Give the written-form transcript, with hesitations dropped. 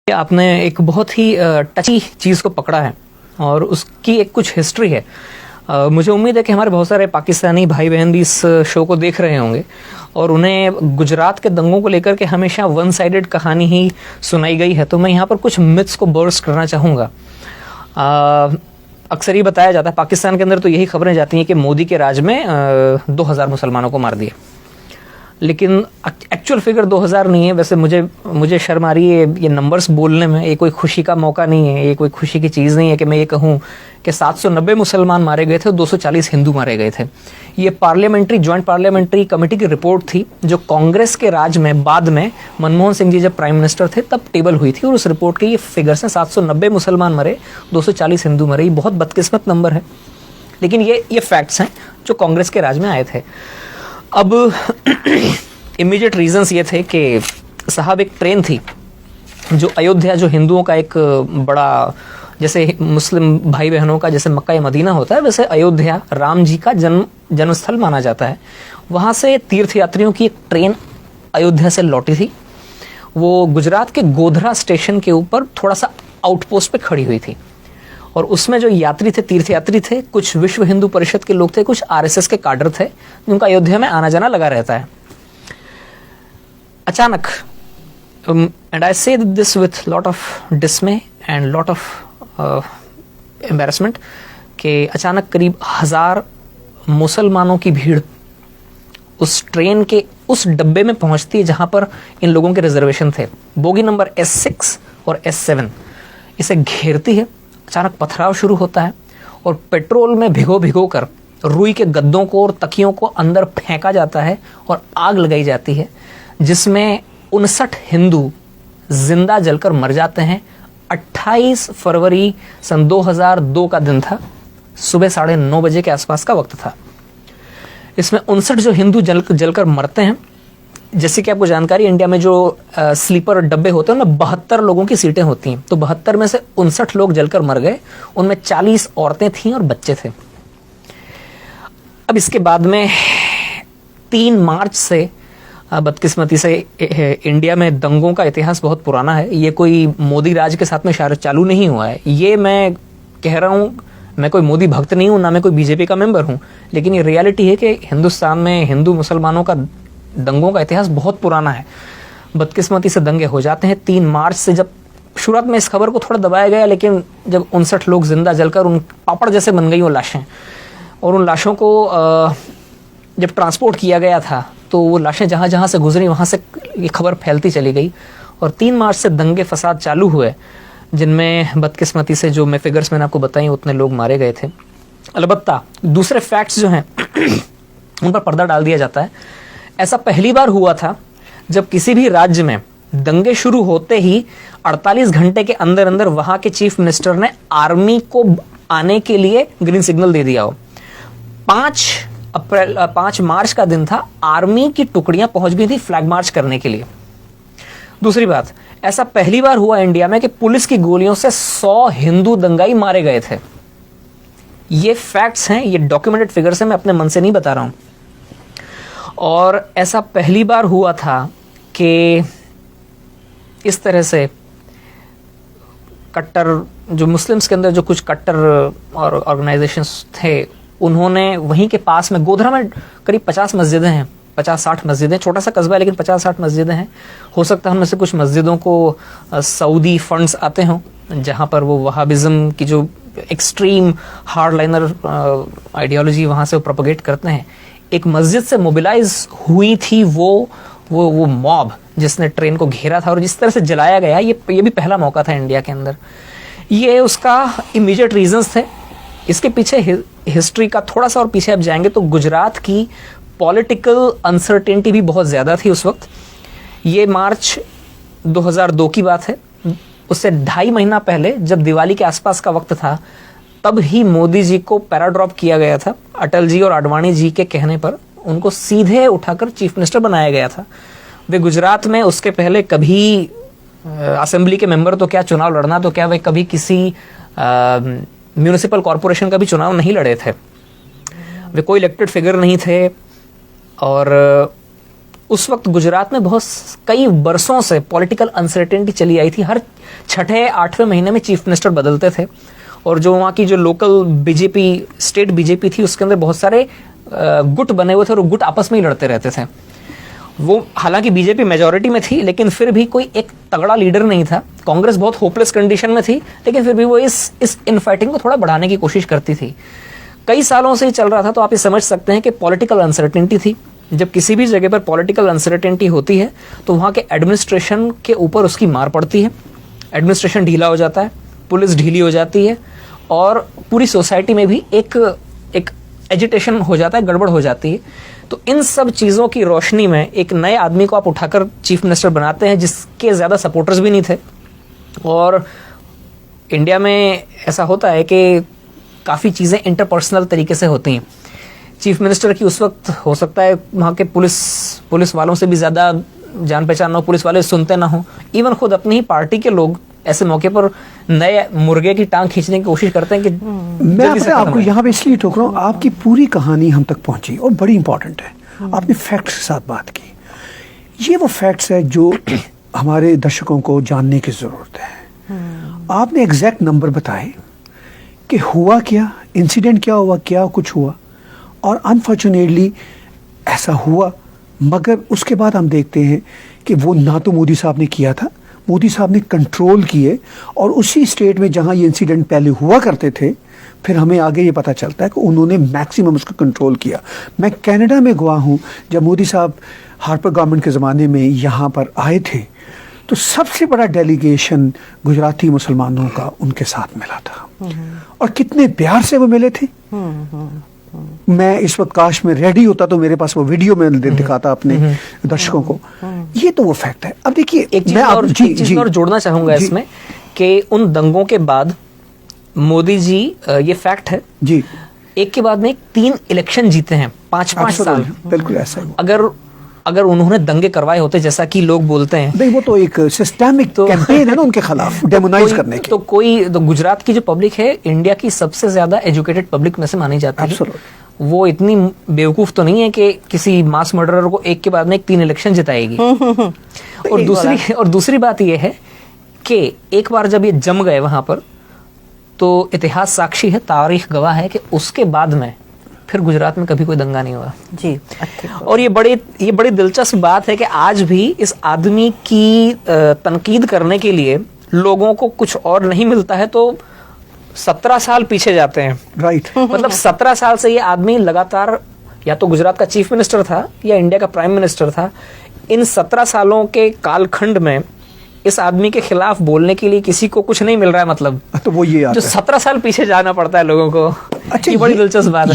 आपने एक बहुत ही टची चीज़ को पकड़ा है और उसकी एक कुछ हिस्ट्री है। मुझे उम्मीद है कि हमारे बहुत सारे पाकिस्तानी भाई बहन भी इस शो को देख रहे होंगे और उन्हें गुजरात के दंगों को लेकर के हमेशा वन साइडेड कहानी ही सुनाई गई है। तो मैं यहाँ पर कुछ मिथ्स को बर्स्ट करना चाहूँगा। अक्सर ही बताया जाता है, पाकिस्तान के अंदर तो यही खबरें जाती हैं कि मोदी के राज में 2000 मुसलमानों को मार दिया, लेकिन एक्चुअल फिगर 2000 नहीं है। वैसे मुझे शर्म आ रही है ये नंबर्स बोलने में। ये कोई खुशी का मौका नहीं है, ये कोई खुशी की चीज़ नहीं है कि मैं ये कहूँ कि 790 मुसलमान मारे गए थे और 240 हिंदू मारे गए थे। ये जॉइंट पार्लियामेंट्री कमेटी की रिपोर्ट थी जो कांग्रेस के राज में बाद में मनमोहन सिंह जी जब प्राइम मिनिस्टर थे तब टेबल हुई थी और उस रिपोर्ट के ये फिगर्स हैं। 790 मुसलमान मरे, 240 हिंदू मरे। ये बहुत बदकिस्मत नंबर है, लेकिन ये फैक्ट्स हैं जो कांग्रेस के राज में आए थे। अब इमीडिएट रीजंस ये थे कि साहब एक ट्रेन थी जो अयोध्या, जो हिंदुओं का एक बड़ा, जैसे मुस्लिम भाई बहनों का जैसे मक्का या मदीना होता है, वैसे अयोध्या राम जी का जन्मस्थल माना जाता है। वहाँ से तीर्थयात्रियों की एक ट्रेन अयोध्या से लौटी थी। वो गुजरात के गोधरा स्टेशन के ऊपर थोड़ा सा आउटपोस्ट पे खड़ी हुई थी और उसमें जो यात्री थे, तीर्थयात्री थे, कुछ विश्व हिंदू परिषद के लोग थे, कुछ आरएसएस के काडर थे, जिनका अयोध्या में आना जाना लगा रहता है। अचानक, एंड आई से this with lot of डिसमे and lot of embarrassment, कि अचानक करीब 1000 मुसलमानों की भीड़ उस ट्रेन के उस डब्बे में पहुंचती है जहां पर इन लोगों के रिजर्वेशन थे। बोगी नंबर S6 और S7 इसे घेरती है। अचानक पथराव शुरू होता है और पेट्रोल में भिगो कर रुई के गद्दों को और तकियों को अंदर फेंका जाता है और आग लगाई जाती है, जिसमें 59 हिंदू जिंदा जलकर मर जाते हैं। 28 फरवरी सन 2002 का दिन था, सुबह 9:30 बजे के आसपास का वक्त था। इसमें 59 जो हिंदू जलकर मरते हैं। जैसे कि आपको जानकारी, इंडिया में जो स्लीपर डब्बे होते हैं उनमें 72 लोगों की सीटें होती हैं, तो 72 में से 59 लोग जलकर मर गए। उनमें 40 औरतें थीं और बच्चे थे। अब इसके बाद में 3 मार्च से बदकिस्मती से इंडिया में दंगों का इतिहास बहुत पुराना है। ये कोई मोदी राज के साथ में चालू नहीं हुआ है। ये मैं कह रहा हूँ, मैं कोई मोदी भक्त नहीं हूँ, ना मैं कोई बीजेपी का मेंबर हूँ, लेकिन ये रियलिटी है कि हिंदुस्तान में हिंदू मुसलमानों का दंगों का इतिहास बहुत पुराना है। बदकिस्मती से दंगे हो जाते हैं 3 मार्च से। जब शुरुआत में इस खबर को थोड़ा दबाया गया, लेकिन जब 59 लोग जिंदा जलकर उन पापड़ जैसे बन गई वो लाशें, और उन लाशों को जब ट्रांसपोर्ट किया गया था तो वो लाशें जहाँ जहाँ से गुजरी वहाँ से ये खबर फैलती चली गई और 3 मार्च से दंगे फसाद चालू हुए, जिनमें बदकिस्मती से जो फिगर्स मैंने आपको बताई उतने लोग मारे गए थे। अलबत्ता दूसरे फैक्ट्स जो हैं उन पर पर्दा डाल दिया जाता है। ऐसा पहली बार हुआ था जब किसी भी राज्य में दंगे शुरू होते ही 48 घंटे के अंदर अंदर वहां के चीफ मिनिस्टर ने आर्मी को आने के लिए ग्रीन सिग्नल दे दिया हो। 5 मार्च का दिन था, आर्मी की टुकड़ियां पहुंच गई थी फ्लैग मार्च करने के लिए। दूसरी बात, ऐसा पहली बार हुआ इंडिया में कि पुलिस की गोलियों से 100 हिंदू दंगाई मारे गए थे। ये फैक्ट्स हैं, ये डॉक्यूमेंटेड फिगर्स हैं, मैं अपने मन से नहीं बता रहा हूं। और ऐसा पहली बार हुआ था कि इस तरह से कट्टर, जो मुस्लिम्स के अंदर जो कुछ कट्टर और ऑर्गेनाइजेशंस थे, उन्होंने वहीं के पास में गोधरा में करीब 50 मस्जिदें हैं, 50-60 मस्जिदें, छोटा सा कस्बा है लेकिन 50-60 मस्जिदें हैं। हो सकता है उनमें से कुछ मस्जिदों को सऊदी फंड्स आते हों, जहां पर वो वहाबिज्म की जो एक्सट्रीम हार्डलाइनर आइडियोलॉजी वहां से वो प्रोपोगेट करते हैं। एक मस्जिद से मोबिलाइज हुई थी वो मॉब जिसने ट्रेन को घेरा था और जिस तरह से जलाया गया, ये भी पहला मौका था इंडिया के अंदर। ये उसका इमीडिएट रीजंस थे। इसके पीछे हिस्ट्री का थोड़ा सा और पीछे आप जाएंगे तो गुजरात की पॉलिटिकल अनसर्टेनिटी भी बहुत ज्यादा थी उस वक्त। ये मार्च 2002 की बात है। उससे 2.5 महीना पहले जब दिवाली के आसपास का वक्त था, तब ही मोदी जी को पैराड्रॉप किया गया था। अटल जी और आडवाणी जी के कहने पर उनको सीधे उठाकर चीफ मिनिस्टर बनाया गया था। वे गुजरात में उसके पहले कभी असेंबली के मेंबर तो क्या, चुनाव लड़ना तो क्या, वे कभी किसी म्यूनिसिपल कॉरपोरेशन का भी चुनाव नहीं लड़े थे। वे कोई इलेक्टेड फिगर नहीं थे और उस वक्त गुजरात में कई बरसों से पॉलिटिकल अनसर्टेनिटी चली आई थी। हर 6-8वें महीने में चीफ मिनिस्टर बदलते थे, और जो वहाँ की जो लोकल बीजेपी, स्टेट बीजेपी थी, उसके अंदर बहुत सारे गुट बने हुए थे और गुट आपस में ही लड़ते रहते थे। वो हालांकि बीजेपी मेजॉरिटी में थी, लेकिन फिर भी कोई एक तगड़ा लीडर नहीं था। कांग्रेस बहुत होपलेस कंडीशन में थी, लेकिन फिर भी वो इस इनफाइटिंग को थोड़ा बढ़ाने की कोशिश करती थी। कई सालों से ही चल रहा था, तो आप ये समझ सकते हैं कि पॉलिटिकल अनसर्टेनिटी थी। जब किसी भी जगह पर पॉलिटिकल अनसर्टेनिटी होती है तो वहाँ के एडमिनिस्ट्रेशन के ऊपर उसकी मार पड़ती है। एडमिनिस्ट्रेशन ढीला हो जाता है, पुलिस ढीली हो जाती है, और पूरी सोसाइटी में भी एक एजिटेशन हो जाता है, गड़बड़ हो जाती है। तो इन सब चीज़ों की रोशनी में एक नए आदमी को आप उठाकर चीफ मिनिस्टर बनाते हैं, जिसके ज़्यादा सपोर्टर्स भी नहीं थे। और इंडिया में ऐसा होता है कि काफ़ी चीज़ें इंटरपर्सनल तरीके से होती हैं। चीफ मिनिस्टर की उस वक्त हो सकता है वहाँ के पुलिस वालों से भी ज़्यादा जान पहचान ना हो, पुलिस वाले सुनते ना हो, इवन खुद अपनी ही पार्टी के लोग ऐसे मौके पर नए मुर्गे की टांग खींचने की कोशिश करते हैं कि मैं आपको यहाँ पे इसलिए टोक रहा हूँ, आपकी पूरी कहानी हम तक पहुंची और बड़ी इंपॉर्टेंट है। आपने फैक्ट्स के साथ बात की, ये वो फैक्ट्स है जो हमारे दर्शकों को जानने की जरूरत है। आपने एग्जैक्ट नंबर बताए कि हुआ क्या, इंसिडेंट क्या हुआ, क्या कुछ हुआ, और अनफॉर्चुनेटली ऐसा हुआ। मगर उसके बाद हम देखते हैं कि वो ना तो मोदी साहब ने किया था, मोदी साहब ने कंट्रोल किए, और उसी स्टेट में जहां ये इंसिडेंट पहले हुआ करते थे, फिर हमें आगे ये पता चलता है कि उन्होंने मैक्सिमम उसको कंट्रोल किया। मैं कनाडा में गया हूँ, जब मोदी साहब हार्पर गवर्नमेंट के ज़माने में यहाँ पर आए थे, तो सबसे बड़ा डेलीगेशन गुजराती मुसलमानों का उनके साथ मिला था, और कितने प्यार से वो मिले थे। मैं इस वक्त काश में रेडी होता तो मेरे पास वो वीडियो में दिखाता अपने दर्शकों को। ये तो वो फैक्ट है। अब देखिए, एक चीज और जोड़ना चाहूंगा इसमें कि उन दंगों के बाद मोदी जी, ये फैक्ट है जी, एक के बाद में 3 इलेक्शन जीते हैं, 5-5 साल। बिल्कुल ऐसा है। अगर उन्होंने दंगे करवाए होते जैसा कि लोग बोलते हैं, नहीं, वो तो एक सिस्टेमिक कैंपेन है ना उनके खिलाफ, डेमोनाइज करने की। तो गुजरात की जो पब्लिक है, इंडिया की सबसे ज्यादा एजुकेटेड पब्लिक में से मानी जाती है। वो इतनी बेवकूफ तो नहीं है कि किसी मास मर्डरर को एक के बाद में 3 इलेक्शन जिताएगी। और दूसरी बात यह है कि एक बार जब ये जम गए वहां पर, तो इतिहास साक्षी है, तारीख गवाह है कि उसके बाद में फिर गुजरात में कभी कोई दंगा नहीं हुआ जी। और ये बड़ी दिलचस्प बात है कि आज भी इस आदमी की तनकीद करने के लिए लोगों को कुछ और नहीं मिलता है तो 17 साल पीछे जाते हैं। राइट। मतलब 17 साल से ये आदमी लगातार या तो गुजरात का चीफ मिनिस्टर था या इंडिया का प्राइम मिनिस्टर था। इन 17 सालों के कालखंड में इस आदमी के खिलाफ बोलने के लिए किसी को कुछ नहीं मिल रहा है। मतलब तो वो ये जो 17 साल पीछे जाना पड़ता है लोगों को। अच्छा, ये बड़ी दिलचस्प बात है।